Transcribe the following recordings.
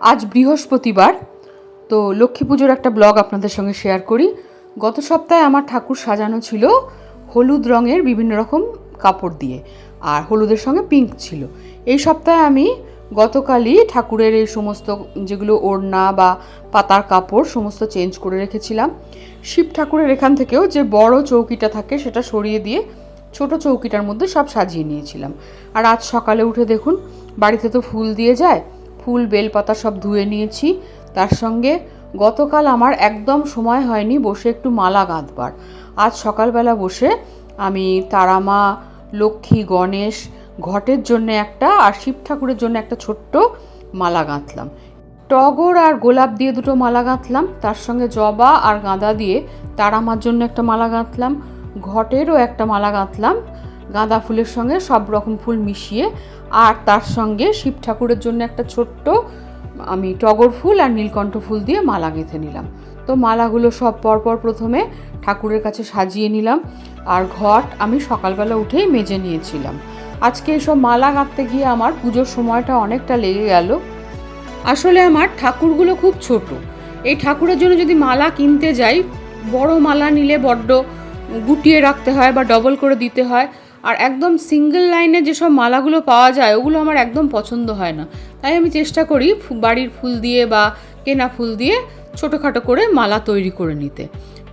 আজ বৃহস্পতিবার, তো লক্ষ্মী পুজোর একটা ব্লগ আপনাদের সঙ্গে শেয়ার করি। গত সপ্তাহে আমার ঠাকুর সাজানো ছিল হলুদ রঙের বিভিন্ন রকম কাপড় দিয়ে, আর হলুদের সঙ্গে পিঙ্ক ছিল। এই সপ্তাহে আমি গতকালই ঠাকুরের এই সমস্ত যেগুলো ওড়না বা পাতার কাপড় সমস্ত চেঞ্জ করে রেখেছিলাম। শিব ঠাকুরের এখান থেকেও যে বড় চৌকিটা থাকে সেটা সরিয়ে দিয়ে ছোট চৌকিটার মধ্যে সব সাজিয়ে নিয়েছিলাম। আর আজ সকালে উঠে দেখুন, বাড়িতে তো ফুল দিয়ে যায়, ফুল বেলপাতা সব ধুয়ে নিয়েছি। তার সঙ্গে গতকাল আমার একদম সময় হয়নি বসে একটু মালা গাঁথবার। আজ সকালবেলা বসে আমি তারামা, লক্ষ্মী, গণেশ, ঘটের জন্য একটা আর শিব ঠাকুরের জন্য একটা ছোট্ট মালা গাঁথলাম। টগর আর গোলাপ দিয়ে দুটো মালা গাঁথলাম, তার সঙ্গে জবা আর গাঁদা দিয়ে তারামার জন্য একটা মালা গাঁথলাম, ঘটেরও একটা মালা গাঁথলাম গাঁদা ফুলের সঙ্গে সব রকম ফুল মিশিয়ে, আর তার সঙ্গে শিব ঠাকুরের জন্য একটা ছোট্ট আমি টগর ফুল আর নীলকণ্ঠ ফুল দিয়ে মালা গেঁথে নিলাম। তো মালাগুলো সব পরপর প্রথমে ঠাকুরের কাছে সাজিয়ে নিলাম, আর ঘট আমি সকালবেলা উঠেই মেজে নিয়েছিলাম। আজকে এসব মালা গাঁথতে গিয়ে আমার পুজোর সময়টা অনেকটা লেগে গেল। আসলে আমার ঠাকুরগুলো খুব ছোট, এই ঠাকুরের জন্য যদি মালা কিনতে যাই, বড় মালা নিলে বড্ড গুটিয়ে রাখতে হয় বা ডবল করে দিতে হয়, আর একদম সিঙ্গেল লাইনে যেসব মালাগুলো পাওয়া যায় ওগুলো আমার একদম পছন্দ হয় না। তাই আমি চেষ্টা করি বাড়ির ফুল দিয়ে বা কেনা ফুল দিয়ে ছোটোখাটো করে মালা তৈরি করে নিতে।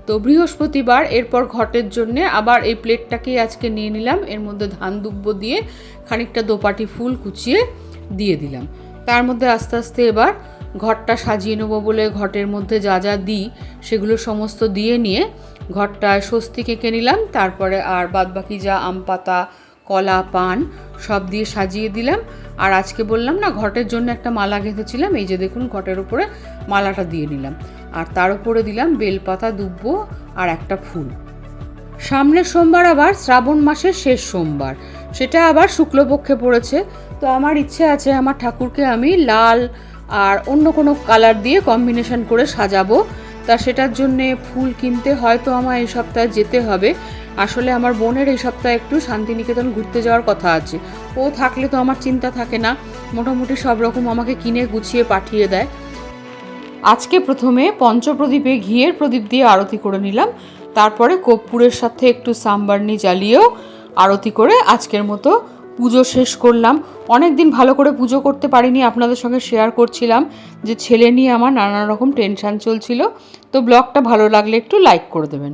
তো বৃহস্পতিবার, এরপর ঘটের জন্যে আবার এই প্লেটটাকেই আজকে নিয়ে নিলাম, এর মধ্যে ধান দুব্বো দিয়ে খানিকটা দোপাটি ফুল কুচিয়ে দিয়ে দিলাম। তার মধ্যে আস্তে আস্তে এবার ঘরটা সাজিয়ে নেবো বলে ঘটের মধ্যে যা যা দিই সেগুলো সমস্ত দিয়ে নিয়ে ঘরটায় স্বস্তিক এঁকে নিলাম। তারপরে আর বাদবাকি যা আম পাতা, কলা, পান সব দিয়ে সাজিয়ে দিলাম। আর আজকে বললাম না ঘটের জন্য একটা মালা গেঁথেছিলাম, এই যে দেখুন ঘটের উপরে মালাটা দিয়ে নিলাম, আর তার উপরে দিলাম বেলপাতা, দুব্বো আর একটা ফুল। সামনের সোমবার আবার শ্রাবণ মাসের শেষ সোমবার, সেটা আবার শুক্লপক্ষে পড়েছে। তো আমার ইচ্ছে আছে আমার ঠাকুরকে আমি লাল আর অন্য কোনো কালার দিয়ে কম্বিনেশন করে সাজাবো। তা সেটার জন্যে ফুল কিনতে হয়তো আমার এই সপ্তাহে যেতে হবে। আসলে আমার বোনের এই সপ্তাহে একটু শান্তিনিকেতন ঘুরতে যাওয়ার কথা আছে। ও থাকলে তো আমার চিন্তা থাকে না, মোটামুটি সব রকম আমাকে কিনে গুছিয়ে পাঠিয়ে দেয়। আজকে প্রথমে পঞ্চপ্রদীপে ঘিয়ের প্রদীপ দিয়ে আরতি করে নিলাম, তারপরে কর্পূরের সাথে একটু সাম্বারনি জ্বালিয়েও আরতি করে আজকের মতো পুজো শেষ করলাম। অনেক দিন ভালো করে পুজো করতে পারিনি, আপনাদের সঙ্গে শেয়ার করছিলাম যে ছেলে নিয়ে আমার নানা রকম টেনশান চলছিল। তো ব্লগটা ভালো লাগলে একটু লাইক করে দেবেন।